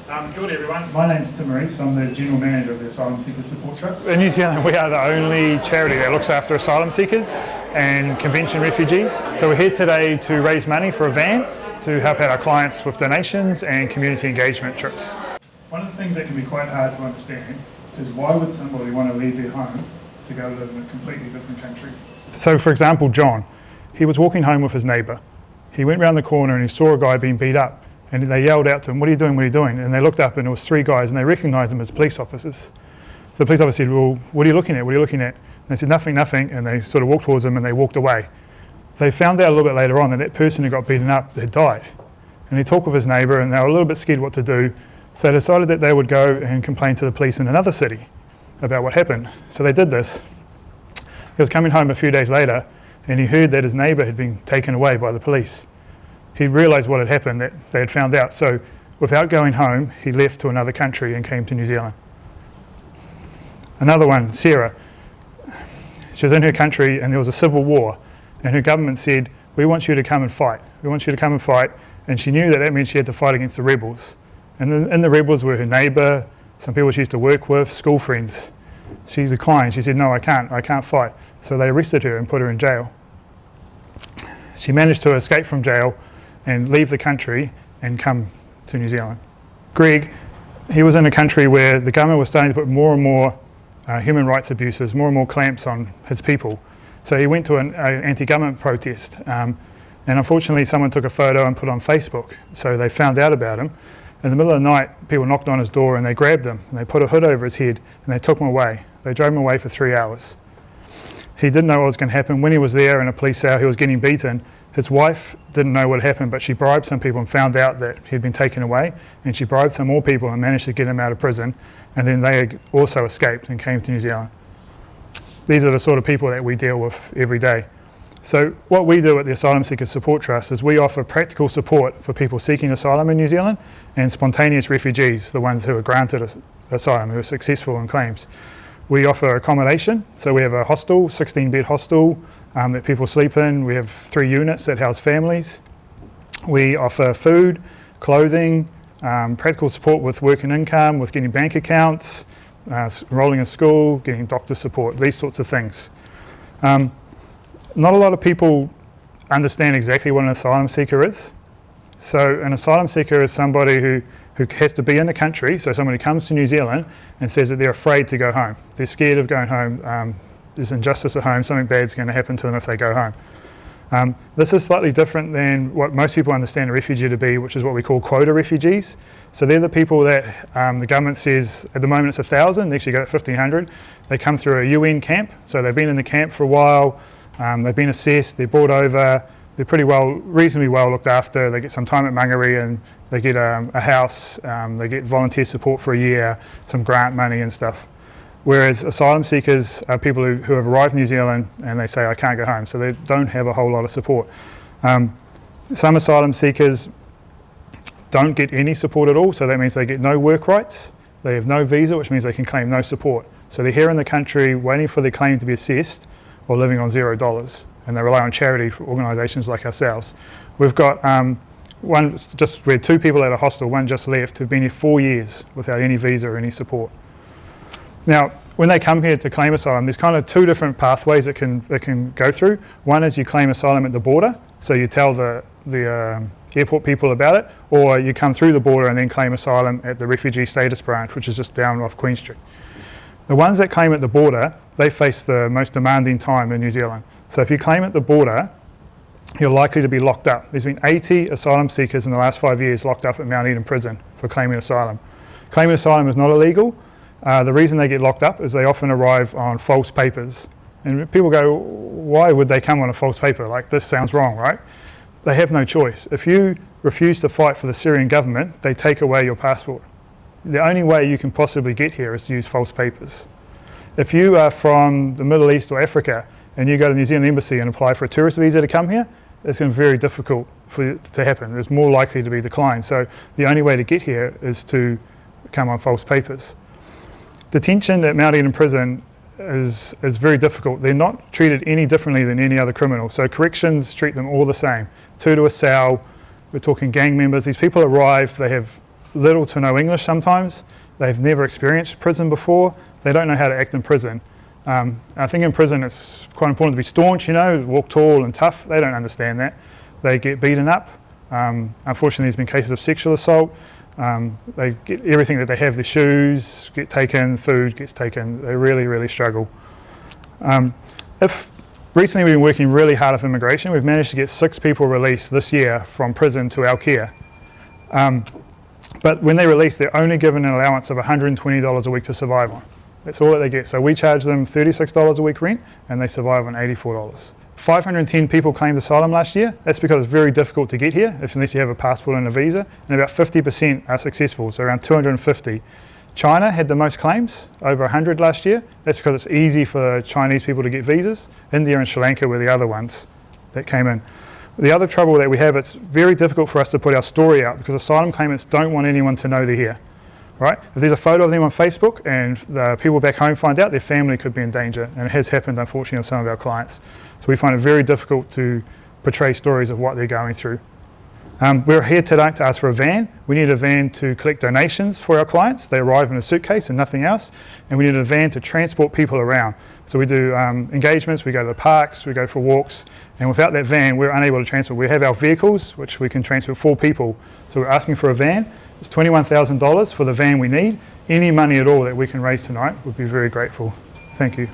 Kia ora everyone, my name's Tim Rees, I'm the General Manager of the Asylum Seekers Support Trust. In New Zealand we are the only charity that looks after asylum seekers and convention refugees. So we're here today to raise money for a van to help out our clients with donations and community engagement trips. One of the things that can be quite hard to understand is why would somebody want to leave their home to go live in a completely different country? So for example, John, he was walking home with his neighbour. He went round the corner and he saw a guy being beat up, and they yelled out to him, "What are you doing, what are you doing?" And they looked up and it was three guys and they recognised them as police officers. The police officer said, "Well, what are you looking at, what are you looking at?" And they said, "Nothing, nothing," and they sort of walked towards them and they walked away. They found out a little bit later on that that person who got beaten up had died. And he talked with his neighbour and they were a little bit scared what to do, so they decided that they would go and complain to the police in another city about what happened. So they did this. He was coming home a few days later and he heard that his neighbour had been taken away by the police. He realised what had happened, that they had found out. So without going home, he left to another country and came to New Zealand. Another one, Sarah. She was in her country and there was a civil war, and her government said, "We want you to come and fight. We want you to come and fight." And she knew that that meant she had to fight against the rebels. And in the rebels were her neighbour, some people she used to work with, school friends. She declined. She said, "No, I can't fight." So they arrested her and put her in jail. She managed to escape from jail and leave the country and come to New Zealand. Greg, he was in a country where the government was starting to put more and more human rights abuses, more and more clamps on his people. So he went to an anti-government protest, and unfortunately someone took a photo and put it on Facebook. So they found out about him. In the middle of the night, people knocked on his door and they grabbed him and they put a hood over his head and they took him away. They drove him away for 3 hours. He didn't know what was going to happen. When he was there in a police cell, he was getting beaten. His wife didn't know what had happened, but she bribed some people and found out that he'd been taken away, and she bribed some more people and managed to get him out of prison, and then they also escaped and came to New Zealand. These are the sort of people that we deal with every day. So what we do at the Asylum Seekers Support Trust is we offer practical support for people seeking asylum in New Zealand and spontaneous refugees, the ones who are granted asylum, who are successful in claims. We offer accommodation, so we have a hostel, 16-bed hostel that people sleep in. We have 3 units that house families. We offer food, clothing, practical support with work and income, with getting bank accounts, enrolling in school, getting doctor support, these sorts of things. Not a lot of people understand exactly what an asylum seeker is. So an asylum seeker is somebody who has to be in the country, so somebody comes to New Zealand and says that they're afraid to go home. They're scared of going home. There's injustice at home, something bad's going to happen to them if they go home. This is slightly different than what most people understand a refugee to be, which is what we call quota refugees. So they're the people that the government says at the moment it's 1,000, next year go at 1,500. They come through a UN camp, so they've been in the camp for a while, they've been assessed, they're brought over, they're reasonably well looked after. They get some time at Mangere and they get a house, they get volunteer support for a year, some grant money and stuff. Whereas asylum seekers are people who have arrived in New Zealand and they say, "I can't go home," so they don't have a whole lot of support. Some asylum seekers don't get any support at all, so that means they get no work rights, they have no visa, which means they can claim no support. So they're here in the country waiting for their claim to be assessed or living on $0, and they rely on charity organisations like ourselves. We've got we had 2 people at a hostel, one just left, who've been here 4 years without any visa or any support. Now, when they come here to claim asylum, there's kind of 2 different pathways it can go through. One is you claim asylum at the border, so you tell the airport people about it, or you come through the border and then claim asylum at the refugee status branch, which is just down off Queen Street. The ones that claim at the border, they face the most demanding time in New Zealand. So if you claim at the border, you're likely to be locked up. There's been 80 asylum seekers in the last 5 years locked up at Mount Eden prison for claiming asylum. Claiming asylum is not illegal. The reason they get locked up is they often arrive on false papers. And people go, why would they come on a false paper? Like, this sounds wrong, right? They have no choice. If you refuse to fight for the Syrian government, they take away your passport. The only way you can possibly get here is to use false papers. If you are from the Middle East or Africa and you go to the New Zealand Embassy and apply for a tourist visa to come here, it's going to be very difficult for it to happen. It's more likely to be declined. So the only way to get here is to come on false papers. Detention at Mount Eden prison is very difficult. They're not treated any differently than any other criminal. So corrections treat them all the same. 2 to a cell, we're talking gang members. These people arrive, they have little to no English sometimes. They've never experienced prison before. They don't know how to act in prison. I think in prison it's quite important to be staunch, walk tall and tough. They don't understand that. They get beaten up. Unfortunately, there's been cases of sexual assault. They get everything that they have, their shoes get taken, food gets taken. They really, really struggle. Recently we've been working really hard with immigration. We've managed to get 6 people released this year from prison to our care. But when they release, they're only given an allowance of $120 a week to survive on. That's all that they get. So we charge them $36 a week rent and they survive on $84. 510 people claimed asylum last year. That's because it's very difficult to get here unless you have a passport and a visa, and about 50% are successful, so around 250. China had the most claims, over 100 last year. That's because it's easy for Chinese people to get visas. India and Sri Lanka were the other ones that came in. The other trouble that we have, it's very difficult for us to put our story out because asylum claimants don't want anyone to know they're here. Right? If there's a photo of them on Facebook and the people back home find out, their family could be in danger, and it has happened unfortunately with some of our clients. So we find it very difficult to portray stories of what they're going through. We're here today to ask for a van. We need a van to collect donations for our clients. They arrive in a suitcase and nothing else, and we need a van to transport people around. So we do engagements, we go to the parks, we go for walks, and without that van we're unable to transport. We have our vehicles which we can transport 4 people, so we're asking for a van. It's $21,000 for the van we need. Any money at all that we can raise tonight would be very grateful. Thank you.